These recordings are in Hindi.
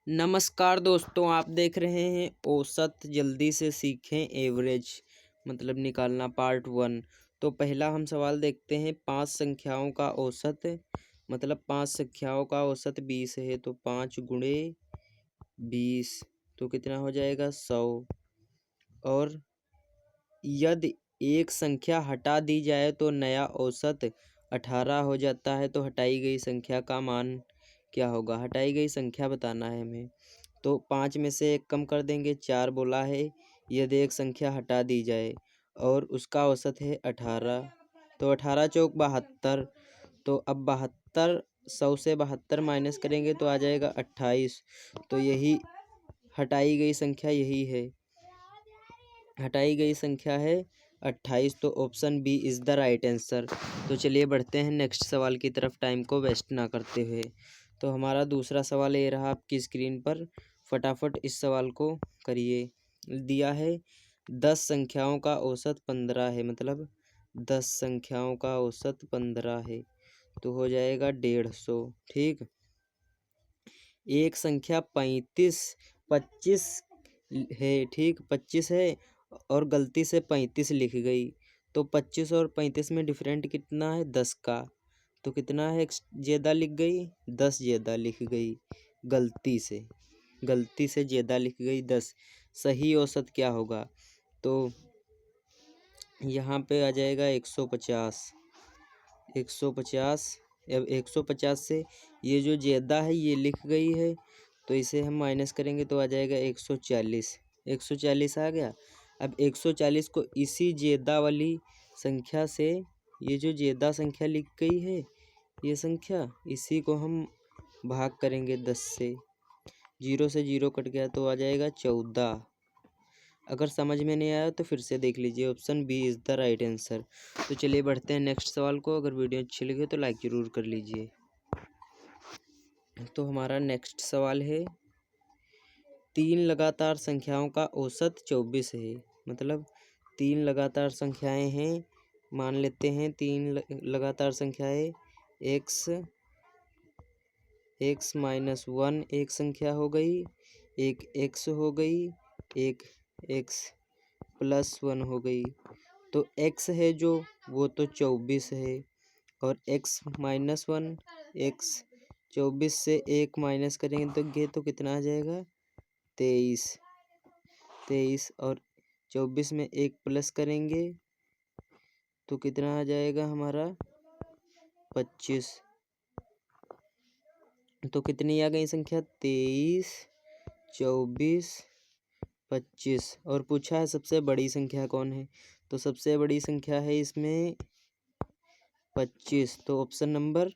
नमस्कार दोस्तों, आप देख रहे हैं औसत जल्दी से सीखें एवरेज मतलब निकालना पार्ट 1। तो पहला हम सवाल देखते हैं। 5 संख्याओं का औसत मतलब 5 संख्याओं का औसत 20 है, तो 5 गुणे 20 तो कितना हो जाएगा 100। और यदि एक संख्या हटा दी जाए तो नया औसत 18 हो जाता है, तो हटाई गई संख्या का मान क्या होगा। हटाई गई संख्या बताना है हमें। तो 5 में से 1 कम कर देंगे, 4 बोला है। यदि एक संख्या हटा दी जाए और उसका औसत है 18, तो 18 चौक 72। तो अब 72 100 से 72 माइनस करेंगे तो आ जाएगा 28। तो यही हटाई गई संख्या यही है, हटाई गई संख्या है 28। तो option B is the right answer. तो चलिए बढ़ते हैं नेक्स्ट सवाल की तरफ, टाइम को वेस्ट ना करते हुए। तो हमारा दूसरा सवाल ये रहा आपकी स्क्रीन पर। फटाफट इस सवाल को करिए। दिया है 10 संख्याओं का औसत 15 है, मतलब 10 संख्याओं का औसत 15 है, तो हो जाएगा 150। ठीक। एक संख्या 25 है, ठीक 25 है और गलती से 35 लिख गई, तो 25 और 35 में डिफरेंट कितना है 10 का। तो कितना है ज़्यादा लिख गई 10 ज़्यादा लिख गई, गलती से ज़्यादा लिख गई 10। सही औसत क्या होगा। तो यहाँ पे आ जाएगा 150। 150 अब 150 से ये जो ज़्यादा है ये लिख गई है, तो इसे हम माइनस करेंगे तो आ जाएगा 140। 140 आ गया। अब 140 को इसी ज़्यादा वाली संख्या से, ये जो ज़्यादा संख्या लिख गई है ये संख्या, इसी को हम भाग करेंगे 10 से। 0 से 0 कट गया तो आ जाएगा 14। अगर समझ में नहीं आया तो फिर से देख लीजिए, option B is the right answer. तो चलिए बढ़ते हैं नेक्स्ट सवाल को। अगर वीडियो अच्छी लगे तो लाइक ज़रूर कर लीजिए। तो हमारा नेक्स्ट सवाल है, 3 लगातार संख्याओं का औसत 24 है, मतलब 3 लगातार संख्याएं हैं। मान लेते हैं 3 लगातार संख्याएं। x -1 एक संख्या हो गई, एक x हो गई, एक x +1 हो गई। तो x है जो वो तो 24 है, और x -1 x 24 से 1 माइनस करेंगे तो कितना आ जाएगा 23। और 24 में 1 प्लस करेंगे तो कितना आ जाएगा हमारा 25। तो कितनी आ गई संख्या 23, 24, 25। और पूछा है सबसे बड़ी संख्या कौन है, तो सबसे बड़ी संख्या है इसमें 25। तो option number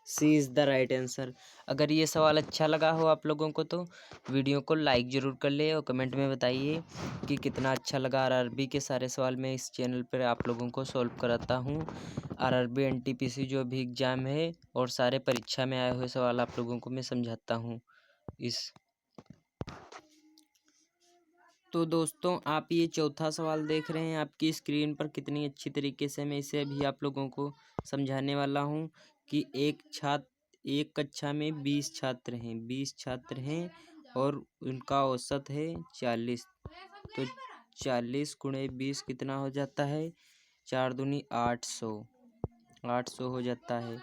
C is the right answer. अगर ये सवाल अच्छा लगा हो आप लोगों को तो वीडियो को लाइक ज़रूर कर ले और कमेंट में बताइए कि कितना अच्छा लगा। आरआरबी के सारे सवाल मैं इस चैनल पर आप लोगों को सॉल्व कराता हूँ। आरआरबी एनटीपीसी जो भी एग्ज़ाम है और सारे परीक्षा में आए हुए सवाल आप लोगों को मैं समझाता हूँ इस। तो दोस्तों आप ये चौथा सवाल देख रहे हैं आपकी स्क्रीन पर। कितनी अच्छी तरीके से मैं इसे अभी आप लोगों को समझाने वाला हूँ कि एक कक्षा में 20 छात्र हैं, 20 छात्र हैं और उनका औसत है 40। तो 40 गुणे 20 कितना हो जाता है 4 दूनी 800, 800 हो जाता है।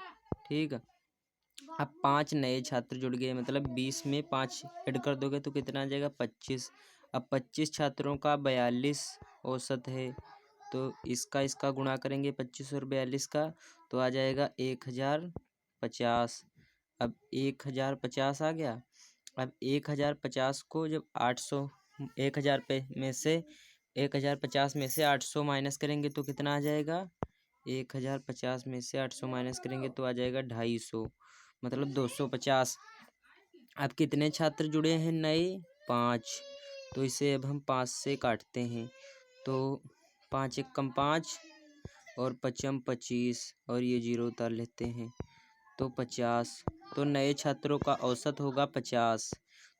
ठीक। अब 5 नए छात्र जुड़ गए, मतलब 20 में 5 ऐड कर दोगे तो कितना आ जाएगा 25। अब 25 छात्रों का 42 औसत है, तो इसका गुणा करेंगे 25 और 42 का, तो आ जाएगा 1050। अब 1050 आ गया। अब 1050 को जब 800 में से 1050 में से 800 माइनस करेंगे तो कितना आ जाएगा 1050 में से 800 माइनस करेंगे तो आ जाएगा 250, मतलब 250। अब कितने छात्र जुड़े हैं नए 5, तो इसे अब हम 5 से काटते हैं, तो 5 एकम 5 और 5m 25 और ये 0 उतार लेते हैं तो 50। तो नए छात्रों का औसत होगा 50।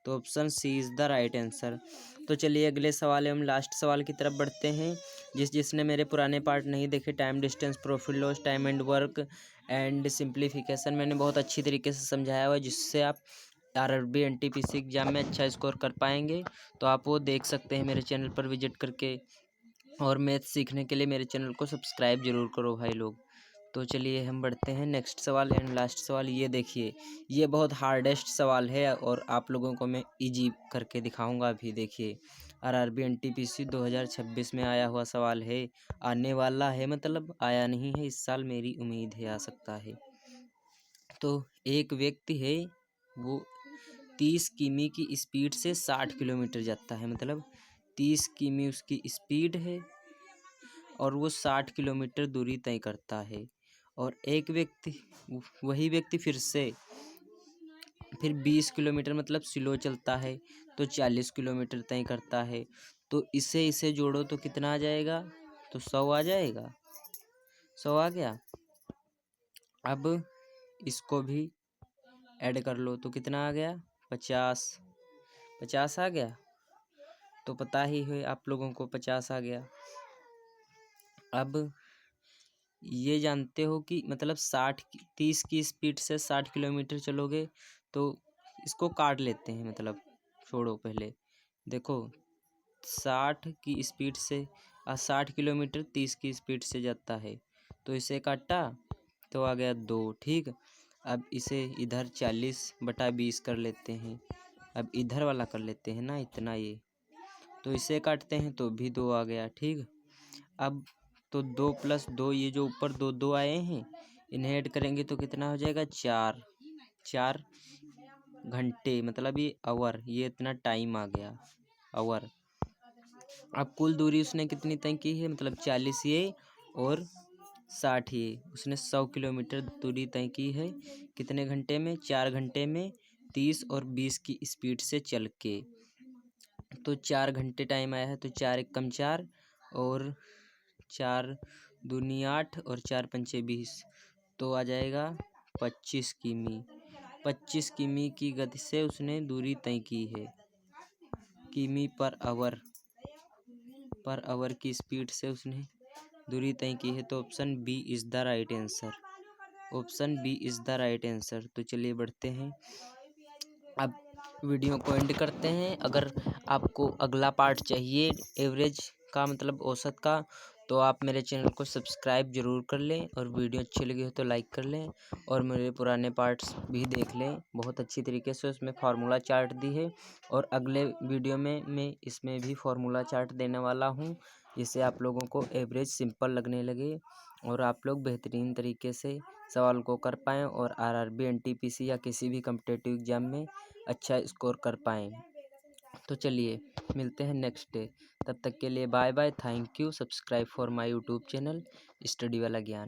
तो option C is the right answer. तो चलिए अगले सवाल एवं लास्ट सवाल की तरफ बढ़ते हैं। जिसने मेरे पुराने पार्ट नहीं देखे, time distance profit loss time and work and simplification, मैंने बहुत अच्छी तरीके से समझाया हुआ है, जिससे आप आरआरबी एनटीपीसी एग्जाम में अच्छा स्कोर कर पाएंगे, तो आप वो देख सकते हैं मेरे चैनल पर विजिट करके। और मैथ सीखने के लिए मेरे चैनल को सब्सक्राइब जरूर करो भाई लोग। तो चलिए हम बढ़ते हैं नेक्स्ट सवाल एंड लास्ट सवाल। ये देखिए, ये बहुत हार्डेस्ट सवाल है और आप लोगों को मैं इजी करके दिखाऊंगा अभी। देखिए, आरआरबी एनटीपीसी 2026 में आया हुआ सवाल है, आने वाला है, मतलब आया नहीं है इस साल, मेरी उम्मीद है आ सकता है। तो एक व्यक्ति है, वो 30 किमी की स्पीड से 60 किलोमीटर जाता है, मतलब 30 किमी उसकी स्पीड है और वो 60 किलोमीटर दूरी तय करता है। और एक व्यक्ति, वही व्यक्ति फिर 20 किलोमीटर मतलब स्लो चलता है, तो 40 किलोमीटर तय करता है। तो इसे जोड़ो तो कितना आ जाएगा? तो 100 आ जाएगा। 100 आ गया। अब इसको भी ऐड कर लो तो कितना आ गया? 50। 50 आ गया। तो पता ही है आप लोगों को 50 आ गया। अब ये जानते हो कि मतलब 30 की स्पीड से 60 किलोमीटर चलोगे, तो इसको काट लेते हैं, मतलब छोड़ो पहले। देखो, 60 की स्पीड से 60 किलोमीटर 30 की स्पीड से जाता है, तो इसे काटा तो आ गया 2। ठीक, अब इसे इधर 40/20 कर लेते हैं। अब इधर वाला कर लेते हैं ना इतना, ये तो इसे काटते हैं तो भी 2 आ गया। ठीक, अब तो 2 + 2, ये जो ऊपर 2 आए हैं, इन्हें ऐड करेंगे तो कितना हो जाएगा? 4। 4 घंटे, मतलब ये आवर, ये इतना टाइम आ गया, आवर। अब कुल दूरी उसने कितनी तय की है? मतलब 40 ये और 60 ये, उसने 100 किलोमीटर दूरी तय की है। कितने घंटे में? 4 घंटे में, 30 और 20 की स्पीड से चल के। तो 4 घंटे टाइम आया है, तो 4 × 4 और 4 दूनी 8 और 4 × 20, तो आ जाएगा 25 किमी। 25 किमी की गति से उसने दूरी तय की है। किमी पर आवर की स्पीड से उसने दूरी तय की है। तो option B is the right answer. Option B is the right answer. तो चलिए बढ़ते हैं, अब वीडियो को एंड करते हैं। अगर आपको अगला पार्ट चाहिए एवरेज का, मतलब औसत का, तो आप मेरे चैनल को सब्सक्राइब जरूर कर लें, और वीडियो अच्छी लगी हो तो लाइक कर लें, और मेरे पुराने पार्ट्स भी देख लें। बहुत अच्छी तरीके से उसमें फार्मूला चार्ट दी है, और अगले वीडियो में मैं इसमें भी फार्मूला चार्ट देने वाला हूँ, जिससे आप लोगों को एवरेज सिंपल लगने लगे और आप लोग बेहतरीन तरीके से सवाल को कर पाएँ और आरआरबी एनटीपीसी या किसी भी कम्पिटिटिव एग्जाम में अच्छा स्कोर कर पाएँ। तो चलिए मिलते हैं नेक्स्ट डे। तब तक के लिए bye bye, thank you. Subscribe for my YouTube channel study वाला ज्ञान।